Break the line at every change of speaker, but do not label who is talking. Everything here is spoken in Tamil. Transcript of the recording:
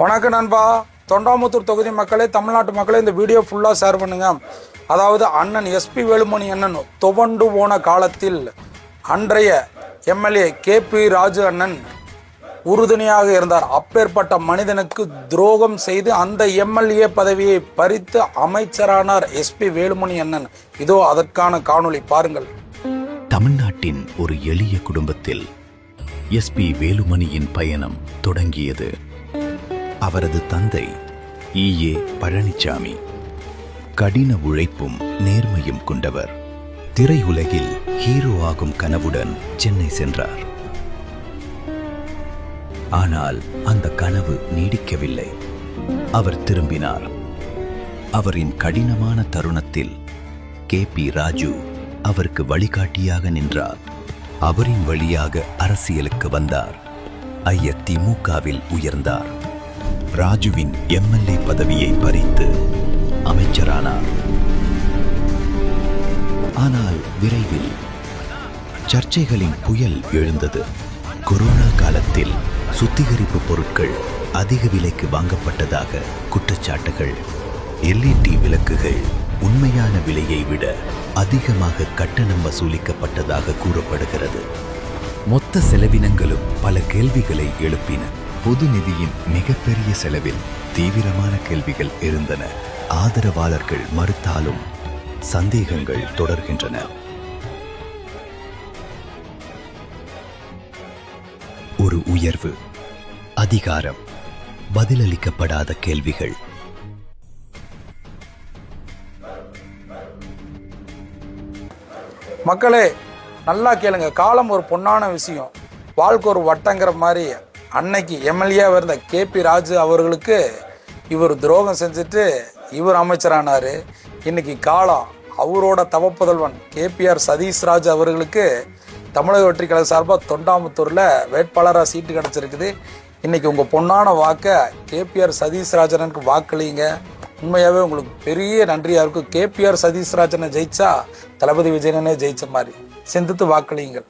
வணக்கம் நண்பா. தொண்டாமுத்தூர் தொகுதி மக்களே, தமிழ்நாட்டு மக்களே, இந்த வீடியோ ஃபுல்லாக ஷேர் பண்ணுங்க. அதாவது அண்ணன் எஸ்பி வேலுமணி அண்ணன் துவண்டு போன காலத்தில் அன்றைய எம்எல்ஏ கேபி ராஜு அண்ணன் உறுதுணையாக இருந்தார். அப்பேற்பட்ட மனிதனுக்கு துரோகம் செய்து அந்த எம்எல்ஏ பதவியை பறித்து அமைச்சரானார் எஸ்பி வேலுமணி அண்ணன். இதோ அதற்கான காணொளி பாருங்கள்.
தமிழ்நாட்டின் ஒரு எளிய குடும்பத்தில் எஸ்பி வேலுமணியின் பயணம் தொடங்கியது. அவரது தந்தை ஈஏ பழனிசாமி கடின உழைப்பும் நேர்மையும் கொண்டவர். திரையுலகில் ஹீரோ ஆகும் கனவுடன் சென்னை சென்றார். ஆனால் அந்த கனவு நீடிக்கவில்லை. அவர் திரும்பினார். அவரின் கடினமான தருணத்தில் கேபி ராஜு அவருக்கு வழிகாட்டியாக நின்றார். அவரின் வழியாக அரசியலுக்கு வந்தார். அதிமுகவில் உயர்ந்தார். ராஜுவின் எம்எல்ஏ பதவியை பறித்து அமைச்சரானார். ஆனால் விரைவில் சர்ச்சைகளின் புயல் எழுந்தது. கொரோனா காலத்தில் சுத்திகரிப்பு பொருட்கள் அதிக விலைக்கு வாங்கப்பட்டதாக குற்றச்சாட்டுகள். எல்இடி விளக்குகள் உண்மையான விலையை விட அதிகமாக கட்டணம் வசூலிக்கப்பட்டதாக கூறப்படுகிறது. மொத்த செலவினங்களும் பல கேள்விகளை எழுப்பின. பொது நிதியின் மிகப்பெரிய செலவில் தீவிரமான கேள்விகள் இருந்தன. ஆதரவாளர்கள் மறுத்தாலும் சந்தேகங்கள் தொடர்கின்றன. ஒரு உயர்வு, அதிகாரம், பதிலளிக்கப்படாத கேள்விகள்.
மக்களே, நல்லா கேளுங்க. காலம் ஒரு பொன்னான விஷயம். வாழ்க்கை ஒரு வட்டங்கிற மாதிரி அன்னைக்கு எம்எல்ஏ இருந்த கேபி ராஜு அவர்களுக்கு இவர் துரோகம் செஞ்சுட்டு இவர் அமைச்சரானார். இன்னைக்கு காலம் அவரோட தவப்புதல்வன் கேபிஆர் சதீஷ் ராஜ் அவர்களுக்கு தமிழக வெற்றி கழக சார்பாக தொண்டாமுத்தூரில் வேட்பாளராக சீட்டு கிடச்சிருக்குது. இன்னைக்கு உங்கள் பொன்னான வாக்கை கேபிஆர் சதீஷ் ராஜனுக்கு வாக்களிங்க. உண்மையாகவே உங்களுக்கு பெரிய நன்றியாக இருக்கும். கேபிஆர் சதீஷ் ராஜனை ஜெயிச்சா தளபதி விஜயனே ஜெயிச்ச மாதிரி. சிந்தித்து வாக்களியுங்கள்.